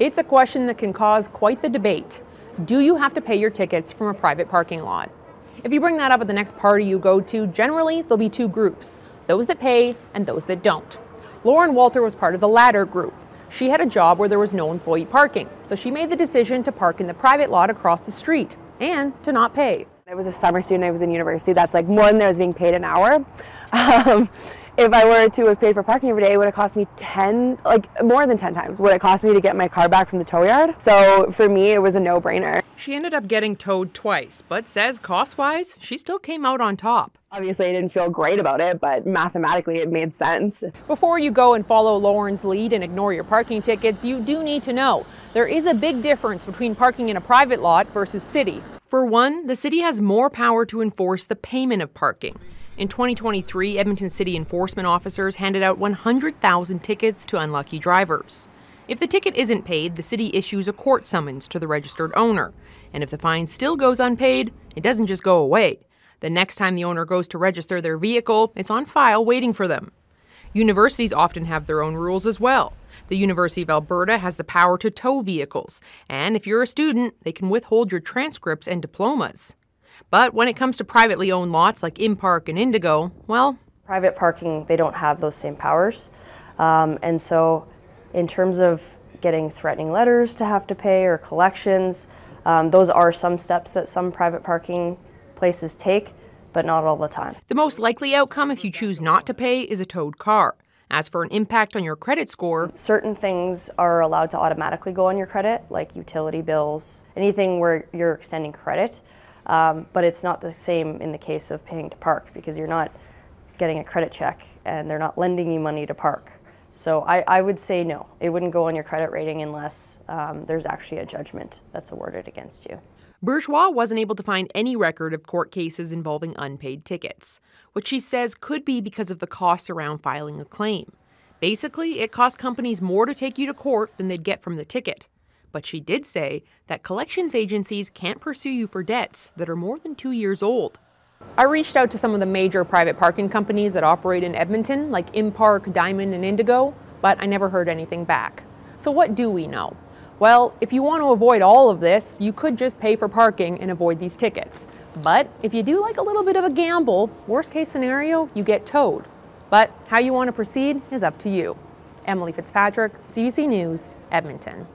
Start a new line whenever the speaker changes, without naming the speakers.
It's a question that can cause quite the debate. Do you have to pay your tickets from a private parking lot? If you bring that up at the next party you go to, generally there'll be two groups, those that pay and those that don't. Lauren Walter was part of the latter group. She had a job where there was no employee parking, so she made the decision to park in the private lot across the street and to not pay.
I was a summer student, I was in university, that's like more than I was being paid an hour. If I were to have paid for parking every day, it would have cost me more than 10 times what it cost me to get my car back from the tow yard. So for me, it was a no-brainer.
She ended up getting towed twice, but says cost-wise, she still came out on top.
Obviously, I didn't feel great about it, but mathematically it made sense.
Before you go and follow Lauren's lead and ignore your parking tickets, you do need to know there is a big difference between parking in a private lot versus city. For one, the city has more power to enforce the payment of parking. In 2023, Edmonton City enforcement officers handed out 100,000 tickets to unlucky drivers. If the ticket isn't paid, the city issues a court summons to the registered owner. And if the fine still goes unpaid, it doesn't just go away. The next time the owner goes to register their vehicle, it's on file waiting for them. Universities often have their own rules as well. The University of Alberta has the power to tow vehicles, and if you're a student, they can withhold your transcripts and diplomas. But when it comes to privately owned lots like InPark and Indigo, well...
Private parking, they don't have those same powers. And so in terms of getting threatening letters to have to pay or collections, those are some steps that some private parking places take, but not all the time.
The most likely outcome if you choose not to pay is a towed car. As for an impact on your credit score,
certain things are allowed to automatically go on your credit, like utility bills, anything where you're extending credit. But it's not the same in the case of paying to park because you're not getting a credit check and they're not lending you money to park. So I would say no, it wouldn't go on your credit rating unless there's actually a judgment that's awarded against you.
Bourgeois wasn't able to find any record of court cases involving unpaid tickets, which she says could be because of the costs around filing a claim. Basically, it costs companies more to take you to court than they'd get from the ticket. But she did say that collections agencies can't pursue you for debts that are more than 2 years old. I reached out to some of the major private parking companies that operate in Edmonton, like InPark, Diamond, and Indigo, but I never heard anything back. So what do we know? Well, if you want to avoid all of this, you could just pay for parking and avoid these tickets. But if you do like a little bit of a gamble, worst case scenario, you get towed. But how you want to proceed is up to you. Emily Fitzpatrick, CBC News, Edmonton.